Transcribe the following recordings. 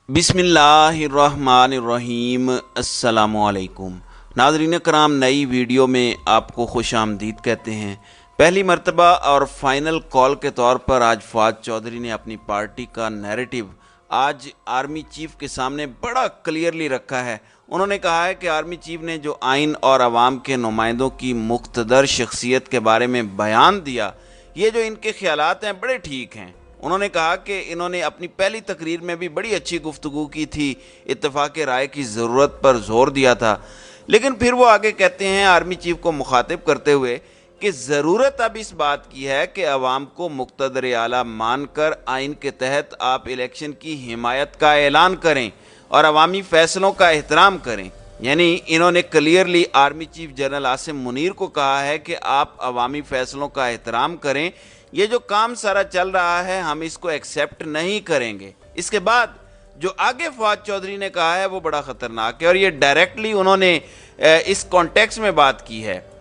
बिस्मिल्लाहिर्रहमानिर्रहीम। अस्सलामुअलैकुम नाज़रीन कराम, नई वीडियो में आपको खुश आमदीद कहते हैं। पहली मर्तबा और फाइनल कॉल के तौर पर आज फवाद चौधरी ने अपनी पार्टी का नैरेटिव आज आर्मी चीफ के सामने बड़ा क्लियरली रखा है। उन्होंने कहा है कि आर्मी चीफ ने जो आइन और आवाम के नुमाइंदों की मुख्तदर शख्सियत के बारे में बयान दिया, ये जो इनके ख्यालात हैं बड़े ठीक हैं। उन्होंने कहा कि इन्होंने अपनी पहली तकरीर में भी बड़ी अच्छी गुफ्तगू की थी, इत्तेफाक राय की ज़रूरत पर जोर दिया था। लेकिन फिर वो आगे कहते हैं आर्मी चीफ को मुखातिब करते हुए कि ज़रूरत अब इस बात की है कि अवाम को मुक़्तदर आला मानकर आइन के तहत आप इलेक्शन की हिमायत का ऐलान करें और अवामी फ़ैसलों का एहतराम करें। यानी इन्होंने clearly army chief general Asim Munir को कहा है कि आप अवामी फ़ैसलों का एहतराम करें, ये जो काम सारा चल रहा है हम इसको एक्सेप्ट नहीं करेंगे। इसके बाद जो आगे फवाद चौधरी ने कहा है वो बड़ा ख़तरनाक है और ये डायरेक्टली उन्होंने इस कॉन्टेक्स्ट में बात की है।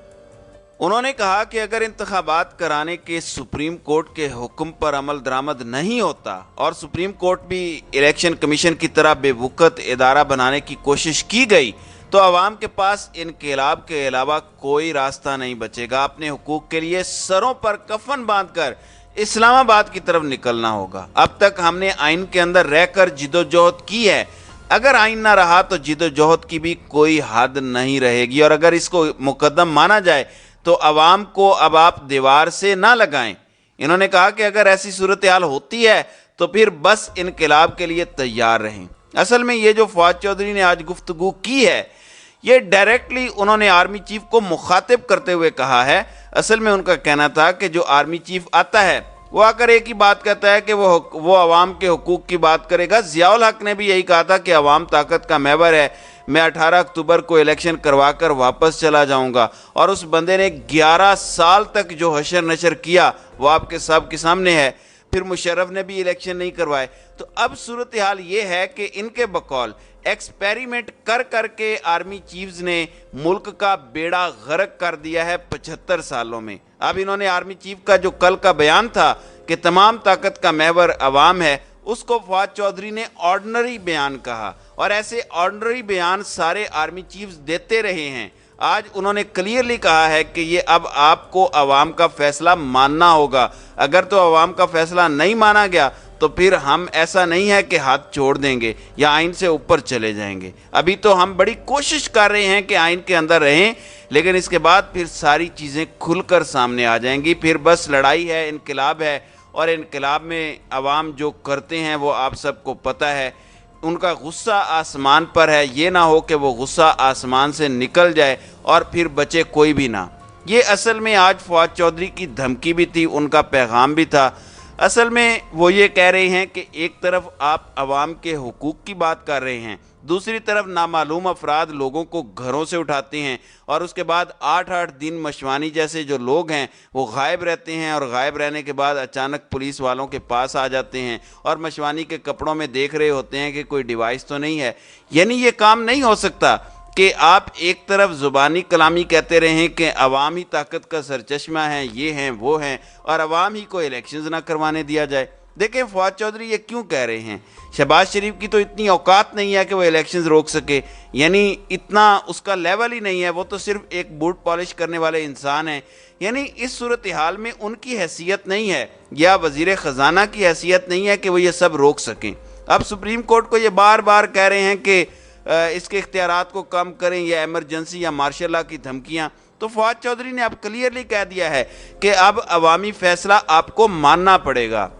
उन्होंने कहा कि अगर इंतखाबात कराने के सुप्रीम कोर्ट के हुक्म पर अमल दरामद नहीं होता और सुप्रीम कोर्ट भी इलेक्शन कमीशन की तरह बेवकूफ़ इदारा बनाने की कोशिश की गई तो आवाम के पास इनकलाब के अलावा कोई रास्ता नहीं बचेगा। अपने हुकूक के लिए सरों पर कफन बांधकर इस्लामाबाद की तरफ निकलना होगा। अब तक हमने आइन के अंदर रहकर जिदोजहद की है, अगर आइन ना रहा तो जिदोजहद की भी कोई हद नहीं रहेगी। और अगर इसको मुकद्दम माना जाए तो आवाम को अब आप दीवार से ना लगाएं। इन्होंने कहा कि अगर ऐसी सूरत हाल होती है तो फिर बस इनकलाब के लिए तैयार रहें। असल में ये जो फवाद चौधरी ने आज गुफ्तगू की है ये डायरेक्टली उन्होंने आर्मी चीफ को मुखातिब करते हुए कहा है। असल में उनका कहना था कि जो आर्मी चीफ आता है वो आकर एक ही बात कहता है कि वो अवाम के हुकूक की बात करेगा। ज़ियाउल हक ने भी यही कहा था कि अवाम ताकत का महवर है, मैं 18 अक्टूबर को इलेक्शन करवा कर वापस चला जाऊंगा। और उस बंदे ने 11 साल तक जो हशर नशर किया वो आपके सब के सामने है। फिर मुशर्रफ ने भी इलेक्शन नहीं करवाए। तो अब सूरत हाल ये है कि इनके बकौल एक्सपेरिमेंट कर करके आर्मी चीफ्स ने मुल्क का बेड़ा गर्क कर दिया है 75 सालों में। अब इन्होंने आर्मी चीफ का जो कल का बयान था कि तमाम ताकत का महवर अवाम है, उसको फवाद चौधरी ने ऑर्डिनरी बयान कहा। और ऐसे ऑर्डिनरी बयान सारे आर्मी चीफ्स देते रहे हैं। आज उन्होंने क्लियरली कहा है कि ये अब आपको अवाम का फैसला मानना होगा। अगर तो अवाम का फैसला नहीं माना गया तो फिर हम ऐसा नहीं है कि हाथ छोड़ देंगे या आइन से ऊपर चले जाएंगे। अभी तो हम बड़ी कोशिश कर रहे हैं कि आइन के अंदर रहें, लेकिन इसके बाद फिर सारी चीज़ें खुलकर सामने आ जाएंगी। फिर बस लड़ाई है, इनकलाब है, और इनकलाब में अवाम जो करते हैं वो आप सबको पता है। उनका गुस्सा आसमान पर है, ये ना हो कि वो गुस्सा आसमान से निकल जाए और फिर बचे कोई भी ना। ये असल में आज फवाद चौधरी की धमकी भी थी, उनका पैगाम भी था। असल में वो ये कह रहे हैं कि एक तरफ आप अवाम के हुकूक की बात कर रहे हैं, दूसरी तरफ नामालूम अफराद लोगों को घरों से उठाते हैं और उसके बाद 8-8 दिन मशवानी जैसे जो लोग हैं वो गायब रहते हैं और गायब रहने के बाद अचानक पुलिस वालों के पास आ जाते हैं और मशवानी के कपड़ों में देख रहे होते हैं कि कोई डिवाइस तो नहीं है। यानी ये काम नहीं हो सकता कि आप एक तरफ ज़ुबानी कलामी कहते रहें कि अवाम ही ताकत का सरचश्मा है, ये हैं वो हैं, और अवाम ही को इलेक्शंस ना करवाने दिया जाए। देखें फवाद चौधरी ये क्यों कह रहे हैं, शहबाज शरीफ की तो इतनी औकात नहीं है कि वो इलेक्शंस रोक सके, यानी इतना उसका लेवल ही नहीं है, वो तो सिर्फ एक बूट पॉलिश करने वाले इंसान हैं। यानी इस सूरत हाल में उनकी हैसियत नहीं है या वज़ीर ख़जाना की हैसियत नहीं है कि वो ये सब रोक सकें। अब सुप्रीम कोर्ट को ये बार बार कह रहे हैं कि इसके इख्तियारात को कम करें या एमरजेंसी या मार्शल लॉ की धमकियाँ। तो फवाद चौधरी ने अब क्लियरली कह दिया है कि अब अवामी फ़ैसला आपको मानना पड़ेगा।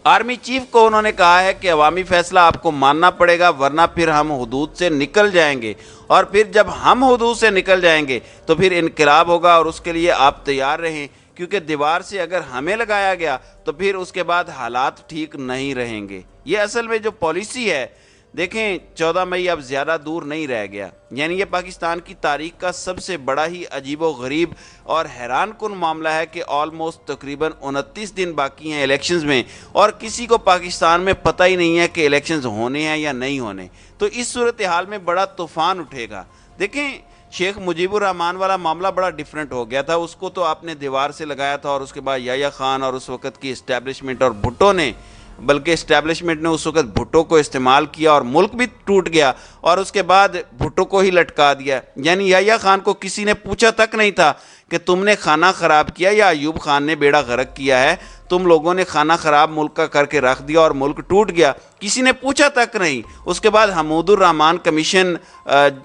आर्मी चीफ को उन्होंने कहा है कि अवामी फ़ैसला आपको मानना पड़ेगा, वरना फिर हम हुदूद से निकल जाएंगे, और फिर जब हम हुदूद से निकल जाएंगे तो फिर इनकलाब होगा और उसके लिए आप तैयार रहें, क्योंकि दीवार से अगर हमें लगाया गया तो फिर उसके बाद हालात ठीक नहीं रहेंगे। ये असल में जो पॉलिसी है, देखें 14 मई अब ज़्यादा दूर नहीं रह गया। यानी ये पाकिस्तान की तारीख का सबसे बड़ा ही अजीबो गरीब और हैरान कुन मामला है कि ऑलमोस्ट तकरीबन 29 दिन बाकी हैं इलेक्शंस में और किसी को पाकिस्तान में पता ही नहीं है कि इलेक्शंस होने हैं या नहीं होने। तो इस सूरत हाल में बड़ा तूफ़ान उठेगा। देखें शेख मुजीबुर रहमान वाला मामला बड़ा डिफरेंट हो गया था, उसको तो आपने दीवार से लगाया था और उसके बाद याया खान और उस वक़्त की इस्टेब्लिशमेंट और भुट्टो ने بلکہ اسٹیبلشمنٹ نے اس وقت بھٹو کو استعمال کیا اور ملک بھی ٹوٹ گیا اور اس کے بعد بھٹو کو ہی لٹکا دیا. یعنی یحییٰ خان کو کسی نے پوچھا تک نہیں تھا کہ تم نے کھانہ خراب کیا یا ایوب خان نے بیڑا غرق کیا ہے. تم لوگوں نے کھانا خراب ملک کا کر کے رکھ دیا اور ملک ٹوٹ گیا. کسی نے پوچھا تک نہیں. اس کے بعد حمود الرحمان کمیشن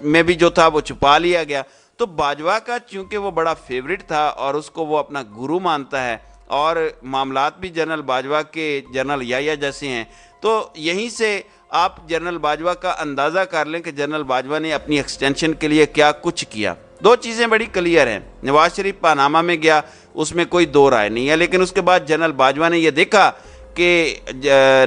میں بھی جو تھا وہ چھپا لیا گیا. تو باجوہ کا چونکہ وہ بڑا فیوریٹ تھا اور اس کو وہ اپنا گرو مانتا ہے اور معاملات بھی جنرل باجوہ کے جنرل یحییٰ جیسے ہیں، تو یہیں سے آپ جنرل باجوہ کا اندازہ کر لیں کہ جنرل باجوہ نے اپنی ایکسٹینشن کے لیے کیا کچھ کیا. دو چیزیں بڑی کلیئر ہیں. نواز شریف پاناما میں گیا، اس میں کوئی دو رائے نہیں ہے، لیکن اس کے بعد جنرل باجوہ نے یہ دیکھا کہ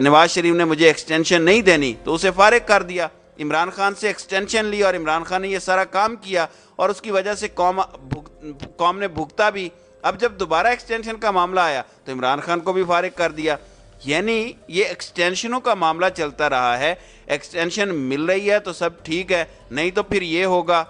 نواز شریف نے مجھے ایکسٹینشن نہیں دینی تو اسے فارغ کر دیا. عمران خان سے ایکسٹینشن لی اور عمران خان نے یہ سارا کام کیا اور اس کی وجہ سے قوم نے بھگتا بھی. اب جب دوبارہ ایکسٹینشن کا معاملہ آیا تو عمران خان کو بھی فارغ کر دیا. یعنی یہ ایکسٹینشنوں کا معاملہ چلتا رہا ہے. ایکسٹینشن مل رہی ہے تو سب ٹھیک ہے، نہیں تو پھر یہ ہوگا.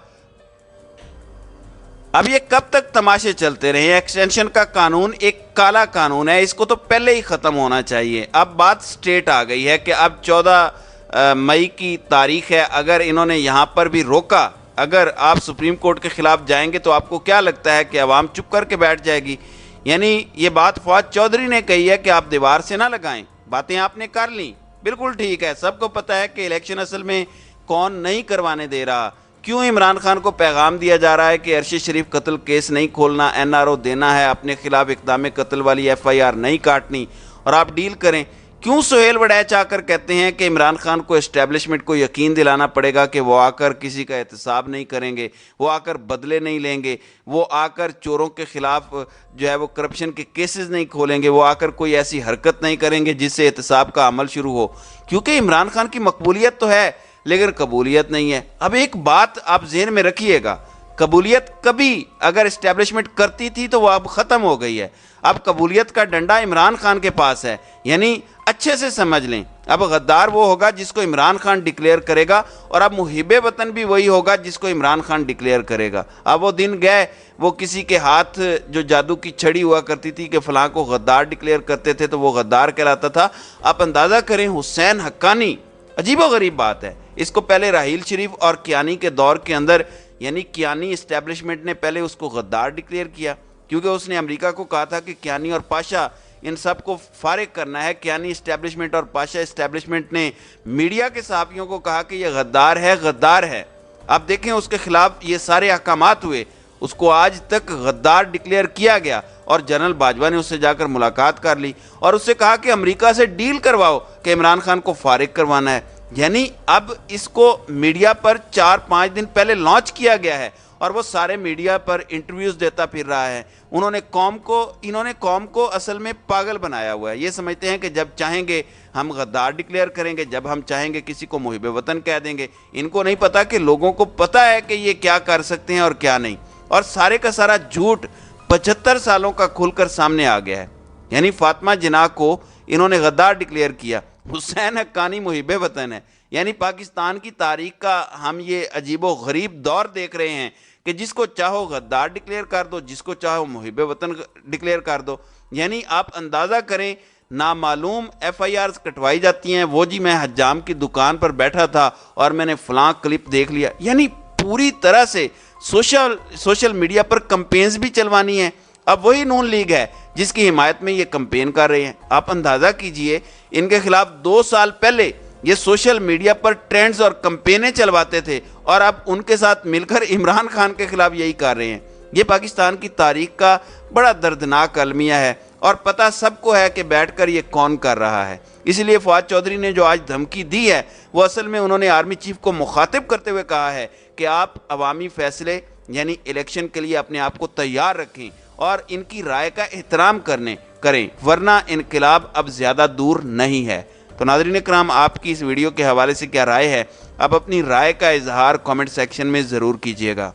اب یہ کب تک تماشے چلتے رہے؟ ایکسٹینشن کا قانون ایک کالا قانون ہے، اس کو تو پہلے ہی ختم ہونا چاہیے. اب بات سٹیٹ آ گئی ہے کہ اب 14 مئی کی تاریخ ہے. اگر انہوں نے یہاں پر بھی روکا، اگر آپ سپریم کورٹ کے خلاف جائیں گے تو آپ کو کیا لگتا ہے کہ عوام چپ کر کے بیٹھ جائے گی؟ یعنی یہ بات فواد چودھری نے کہی ہے کہ آپ دیوار سے نہ لگائیں. باتیں آپ نے کر لیں، بالکل ٹھیک ہے. سب کو پتہ ہے کہ الیکشن اصل میں کون نہیں کروانے دے رہا. کیوں عمران خان کو پیغام دیا جا رہا ہے کہ ارشد شریف قتل کیس نہیں کھولنا، NRO دینا ہے، اپنے خلاف اقدام قتل والی FIR نہیں کاٹنی اور آپ ڈیل کریں. کیوں سہیل وڑیچ آ کر کہتے ہیں کہ عمران خان کو اسٹیبلشمنٹ کو یقین دلانا پڑے گا کہ وہ آ کر کسی کا احتساب نہیں کریں گے، وہ آ کر بدلے نہیں لیں گے، وہ آ کر چوروں کے خلاف جو ہے وہ کرپشن کے کیسز نہیں کھولیں گے، وہ آ کر کوئی ایسی حرکت نہیں کریں گے جس سے احتساب کا عمل شروع ہو. کیونکہ عمران خان کی مقبولیت تو ہے لیکن قبولیت نہیں ہے. اب ایک بات آپ ذہن میں رکھیے گا، قبولیت کبھی اگر اسٹیبلشمنٹ کرتی تھی تو وہ اب ختم ہو گئی ہے. اب قبولیت کا ڈنڈا عمران خان کے پاس ہے. یعنی اچھے سے سمجھ لیں، اب غدار وہ ہوگا جس کو عمران خان ڈکلیئر کرے گا اور اب محب وطن بھی وہی ہوگا جس کو عمران خان ڈکلیئر کرے گا. اب وہ دن گئے، وہ کسی کے ہاتھ جو جادو کی چھڑی ہوا کرتی تھی کہ فلاں کو غدار ڈکلیئر کرتے تھے تو وہ غدار کہلاتا تھا. آپ اندازہ کریں حسین حقانی، عجیب و غریب بات ہے، اس کو پہلے راحیل شریف اور کیانی کے دور کے اندر، یعنی کیانی اسٹیبلشمنٹ نے پہلے اس کو غدار ڈکلیئر کیا کیونکہ اس نے امریکہ کو کہا تھا کہ کیانی اور پاشا ان سب کو فارغ کرنا ہے. کیانی اسٹیبلشمنٹ اور پاشا اسٹیبلشمنٹ نے میڈیا کے صحافیوں کو کہا کہ یہ غدار ہے، غدار ہے. آپ دیکھیں اس کے خلاف یہ سارے احکامات ہوئے، اس کو آج تک غدار ڈکلیئر کیا گیا اور جنرل باجوہ نے اس سے جا کر ملاقات کر لی اور اس سے کہا کہ امریکہ سے ڈیل کرواؤ کہ عمران خان کو فارغ کروانا ہے. یعنی اب اس کو میڈیا پر 4-5 دن پہلے لانچ کیا گیا ہے اور وہ سارے میڈیا پر انٹرویوز دیتا پھر رہا ہے. انہوں نے قوم کو اصل میں پاگل بنایا ہوا ہے. یہ سمجھتے ہیں کہ جب چاہیں گے ہم غدار ڈکلیئر کریں گے، جب ہم چاہیں گے کسی کو محب وطن کہہ دیں گے. ان کو نہیں پتا کہ لوگوں کو پتا ہے کہ یہ کیا کر سکتے ہیں اور کیا نہیں. اور سارے کا سارا جھوٹ 75 سالوں کا کھل کر سامنے آ گیا ہے. یعنی فاطمہ جناح کو انہوں نے غدار ڈکلیئر کیا، حسین حقانی محب وطن ہے. یعنی پاکستان کی تاریخ کا ہم یہ عجیب و غریب دور دیکھ رہے ہیں کہ جس کو چاہو غدار ڈکلیئر کر دو، جس کو چاہو محب وطن ڈکلیئر کر دو. یعنی آپ اندازہ کریں، نامعلوم FIRs کٹوائی جاتی ہیں. وہ جی میں حجام کی دکان پر بیٹھا تھا اور میں نے فلاں کلپ دیکھ لیا. یعنی پوری طرح سے سوشل میڈیا پر کمپینز بھی چلوانی ہیں. اب وہی نون لیگ ہے جس کی حمایت میں یہ کمپین کر رہے ہیں. آپ اندازہ کیجئے ان کے خلاف 2 سال پہلے یہ سوشل میڈیا پر ٹرینڈز اور کمپینیں چلواتے تھے اور اب ان کے ساتھ مل کر عمران خان کے خلاف یہی کر رہے ہیں. یہ پاکستان کی تاریخ کا بڑا دردناک المیہ ہے اور پتہ سب کو ہے کہ بیٹھ کر یہ کون کر رہا ہے. اس لیے فواد چودھری نے جو آج دھمکی دی ہے وہ اصل میں انہوں نے آرمی چیف کو مخاطب کرتے ہوئے کہا ہے کہ آپ عوامی فیصلے یعنی الیکشن کے لیے اپنے آپ کو تیار رکھیں اور ان کی رائے کا احترام کریں، ورنہ انقلاب اب زیادہ دور نہیں ہے. تو ناظرین کرام، آپ کی اس ویڈیو کے حوالے سے کیا رائے ہے؟ آپ اپنی رائے کا اظہار کامنٹ سیکشن میں ضرور کیجیے گا.